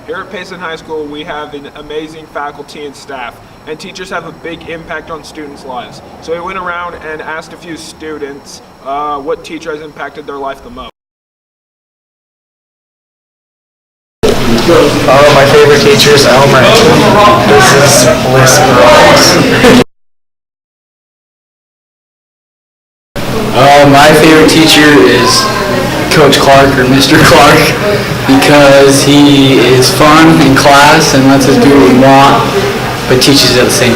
Here at Payson High School, we have an amazing faculty and staff, and teachers have a big impact on students' lives. So we went around and asked a few students what teacher has impacted their life the most. My favorite teacher is Elmer. This is Bliss Morales. My favorite teacher is Coach Clark or Mr. Clark because he is fun in class and lets us do what we want, but teaches at the same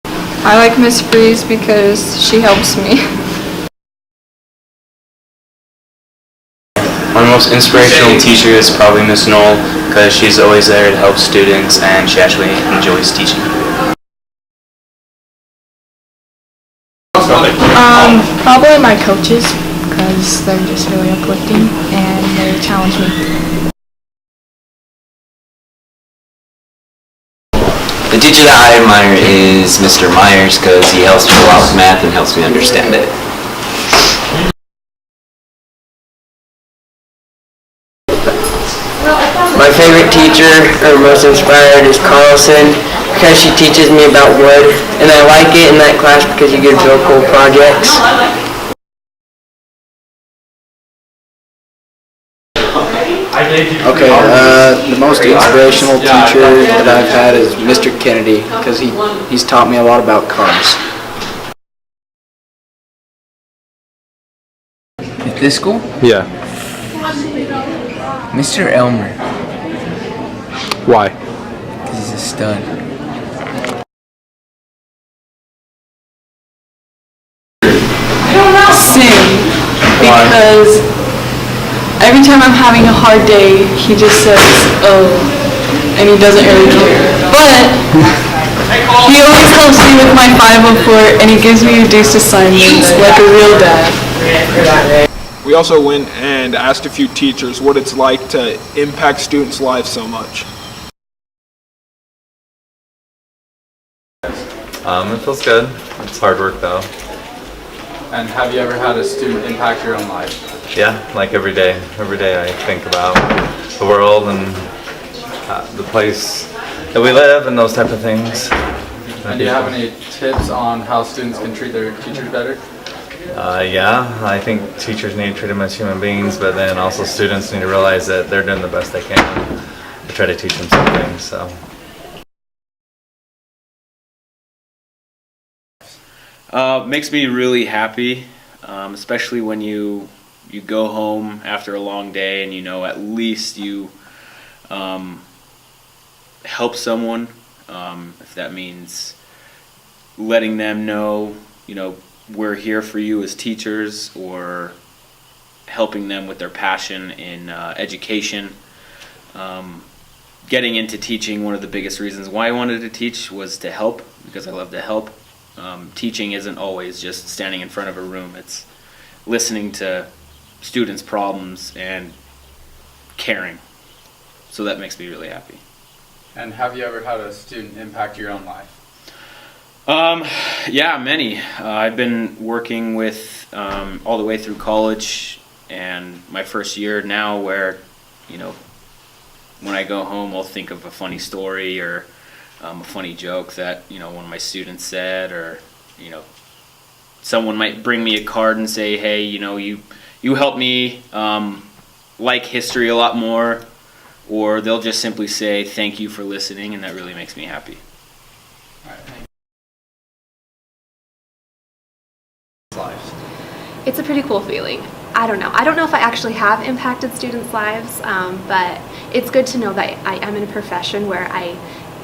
time. I like Miss Freeze because she helps me. My most inspirational teacher is probably Miss Knoll because she's always there to help students and she actually enjoys teaching. Probably my coaches because they're just really uplifting and they challenge me. The teacher that I admire is Mr. Myers because he helps me a lot with math and helps me understand it. My favorite teacher, or most inspired, is Carlson because she teaches me about wood, and I like it in that class because you get to build cool projects. Okay, the most inspirational teacher that I've had is Mr. Kennedy because he's taught me a lot about cars. At this school? Yeah. Mr. Elmer, Why? because he's a stud. Sim, because every time I'm having a hard day, he just says, oh, and he doesn't really care. But he always helps me with my 504 and he gives me reduced assignments like a real dad. We also went and asked a few teachers what it's like to impact students' lives so much. It feels good. It's hard work though. And have you ever had a student impact your own life? Yeah, like every day. Every day I think about the world and the place that we live and those type of things. And do you have any tips on how students can treat their teachers better? Yeah, I think teachers need to treat them as human beings, but then also students need to realize that they're doing the best they can to try to teach them something. So. Makes me really happy, especially when you go home after a long day and you know at least you help someone, if that means letting them know, we're here for you as teachers, or helping them with their passion in education. Getting into teaching, one of the biggest reasons why I wanted to teach was to help, because I love to help. Teaching isn't always just standing in front of a room. It's listening to students' problems and caring. So that makes me really happy. And have you ever had a student impact your own life? Yeah, many. I've been working with all the way through college and my first year now, where, when I go home, I'll think of a funny story or a funny joke that, one of my students said, or, someone might bring me a card and say, hey, you helped me like history a lot more, or they'll just simply say, thank you for listening, and that really makes me happy. All right, thank you. It's a pretty cool feeling. I don't know if I actually have impacted students' lives, but it's good to know that I am in a profession where I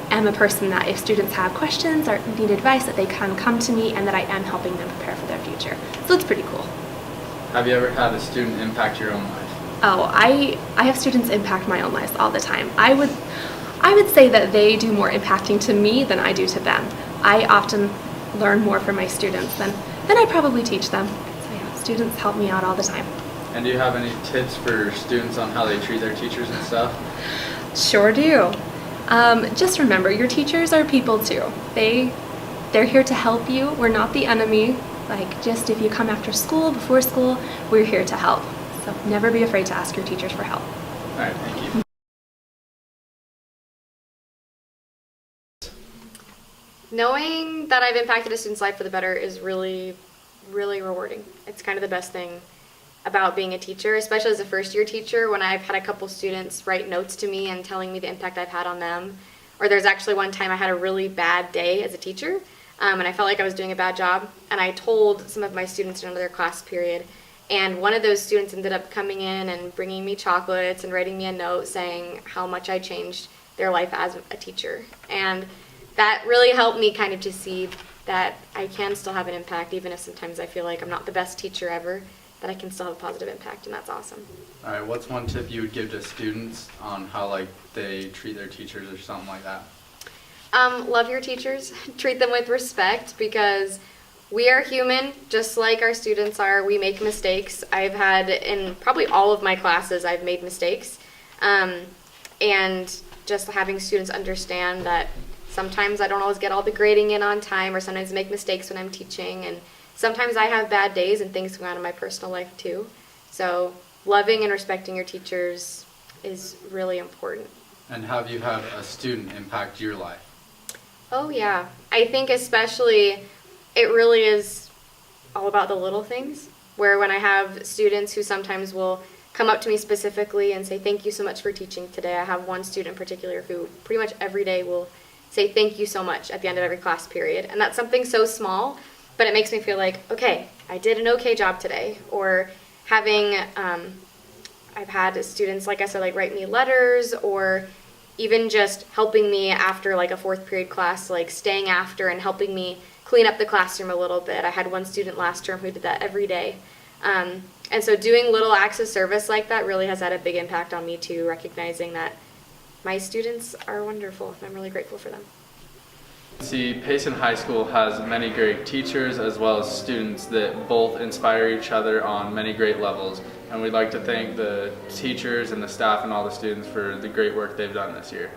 am a person that if students have questions or need advice, that they can come to me and that I am helping them prepare for their future. So it's pretty cool. Have you ever had a student impact your own life? Oh, I have students impact my own lives all the time. I would say that they do more impacting to me than I do to them. I often learn more from my students than I probably teach them. So yeah, students help me out all the time. And do you have any tips for students on how they treat their teachers and stuff? Sure do. Just remember, your teachers are people too. They're here to help you. We're not the enemy. Like, just if you come after school, before school, we're here to help. So never be afraid to ask your teachers for help. All right, thank you. Knowing that I've impacted a student's life for the better is really, really rewarding. It's kind of the best thing about being a teacher, especially as a first-year teacher, when I've had a couple students write notes to me and telling me the impact I've had on them. Or there's actually one time I had a really bad day as a teacher, and I felt like I was doing a bad job, and I told some of my students in another class period, and one of those students ended up coming in and bringing me chocolates and writing me a note saying how much I changed their life as a teacher. And that really helped me kind of to see that I can still have an impact, even if sometimes I feel like I'm not the best teacher ever, that I can still have a positive impact, and that's awesome. All right, what's one tip you would give to students on how like they treat their teachers or something like that? Love your teachers. Treat them with respect, because we are human, just like our students are. We make mistakes. I've had, in probably all of my classes, I've made mistakes. And just having students understand that sometimes I don't always get all the grading in on time, or sometimes I make mistakes when I'm teaching, and sometimes I have bad days and things go on in my personal life too. So loving and respecting your teachers is really important. And have you had a student impact your life? Oh yeah, I think especially it really is all about the little things, where when I have students who sometimes will come up to me specifically and say, thank you so much for teaching today. I have one student in particular who pretty much every day will say thank you so much at the end of every class period. And that's something so small, but it makes me feel like, okay, I did an okay job today. Or having, I've had students, like I said, like write me letters, or even just helping me after like a fourth period class, like staying after and helping me clean up the classroom a little bit. I had one student last term who did that every day. And so doing little acts of service like that really has had a big impact on me too, recognizing that my students are wonderful, and I'm really grateful for them. See, Payson High School has many great teachers as well as students that both inspire each other on many great levels. And we'd like to thank the teachers and the staff and all the students for the great work they've done this year.